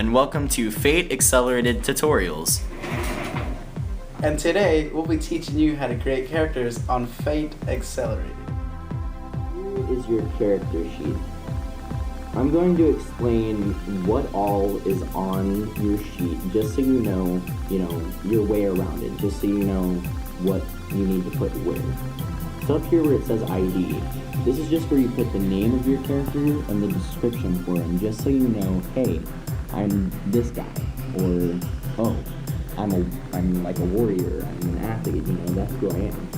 and welcome to Fate Accelerated Tutorials. And today, we'll be teaching you how to create characters on Fate Accelerated. Here is your character sheet. I'm going to explain what all is on your sheet, just so you know your way around it, just so you know what you need to put where. So up here where it says ID, this is just where you put the name of your character and the description for him, just so you know, hey, I'm this guy, or oh, I'm like a warrior, I'm an athlete, that's who I am.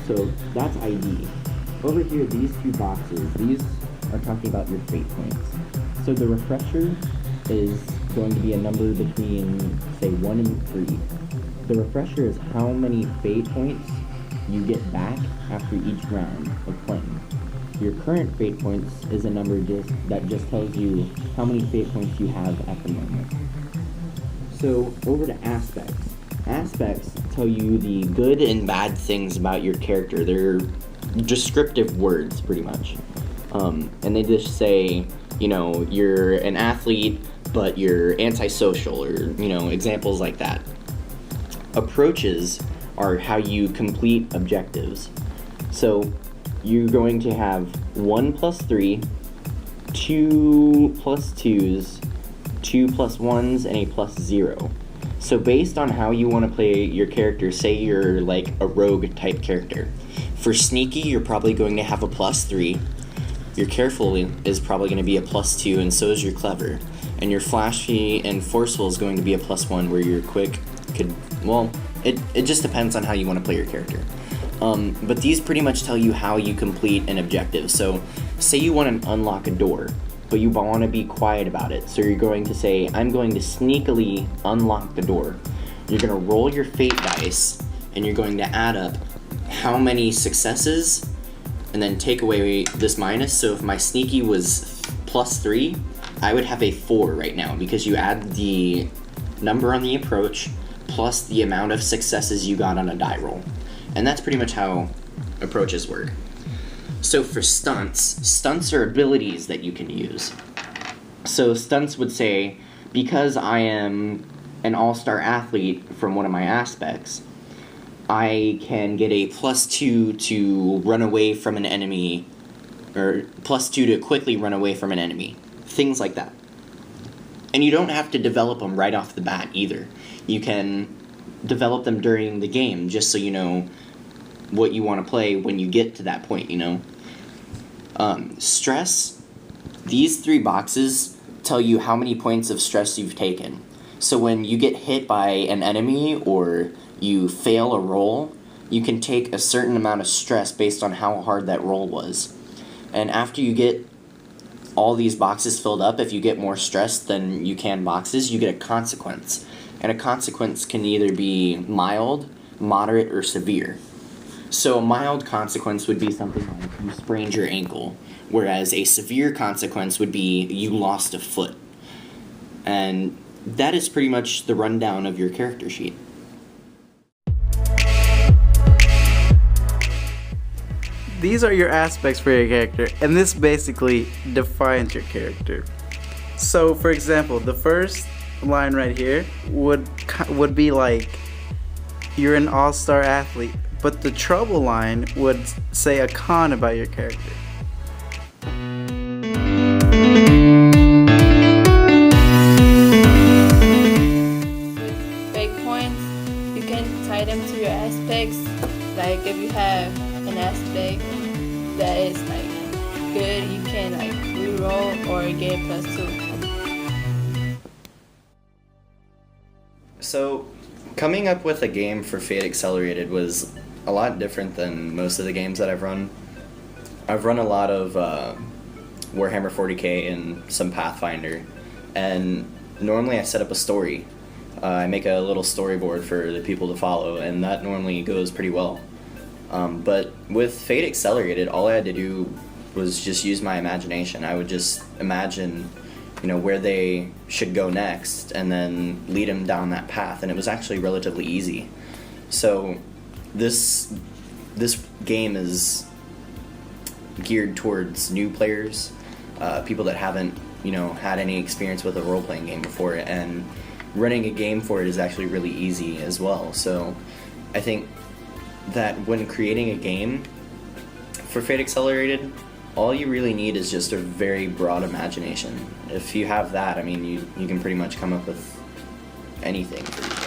So that's ID. Over here, these two boxes, these are talking about your fate points. So the refresher is going to be a number between, say, 1 and 3. The refresher is how many fate points you get back after each round of playing. Your current fate points is a number that just tells you how many fate points you have at the moment. So over to aspects. Aspects tell you the good and bad things about your character. They're descriptive words, pretty much. And they just say, you're an athlete, but you're antisocial, or, examples like that. Approaches are how you complete objectives. So you're going to have 1 plus 3, 2 plus 2s, 2 plus 1s, and a plus 0. So based on how you want to play your character, say you're like a rogue type character. For sneaky, you're probably going to have a plus 3. Your careful is probably going to be a plus 2, and so is your clever. And your flashy and forceful is going to be a plus 1, where your quick it just depends on how you want to play your character. But these pretty much tell you how you complete an objective. So say you want to unlock a door, but you want to be quiet about it. So you're going to say, I'm going to sneakily unlock the door. You're going to roll your fate dice, and you're going to add up how many successes, and then take away this minus. So if my sneaky was plus 3, I would have a 4 right now, because you add the number on the approach plus the amount of successes you got on a die roll. And that's pretty much how approaches work. So for stunts are abilities that you can use. So stunts would say, because I am an all-star athlete from one of my aspects, I can get a plus 2 to run away from an enemy, or plus 2 to quickly run away from an enemy. Things like that. And you don't have to develop them right off the bat either. You can develop them during the game, just so you know what you want to play when you get to that point, Stress, these 3 boxes tell you how many points of stress you've taken. So when you get hit by an enemy, or you fail a roll, you can take a certain amount of stress based on how hard that roll was. And after you get all these boxes filled up, if you get more stress than you can boxes, you get a consequence. And a consequence can either be mild, moderate, or severe. So a mild consequence would be something like you sprained your ankle, whereas a severe consequence would be you lost a foot. And that is pretty much the rundown of your character sheet. These are your aspects for your character, and this basically defines your character. So, for example, the first line right here would be like, you're an all-star athlete, but the trouble line would say a con about your character. Fake points, you can tie them to your aspects. Like if you have an aspect that is like good, you can like reroll or get plus 2. So, coming up with a game for Fate Accelerated was a lot different than most of the games that I've run. I've run a lot of Warhammer 40k and some Pathfinder, and normally I set up a story. I make a little storyboard for the people to follow, and that normally goes pretty well. But with Fate Accelerated, all I had to do was just use my imagination. I would just imagine where they should go next, and then lead them down that path, and it was actually relatively easy. So this game is geared towards new players, people that haven't had any experience with a role-playing game before, and running a game for it is actually really easy as well. So I think that when creating a game for Fate Accelerated, all you really need is just a very broad imagination. If you have that, I mean, you can pretty much come up with anything for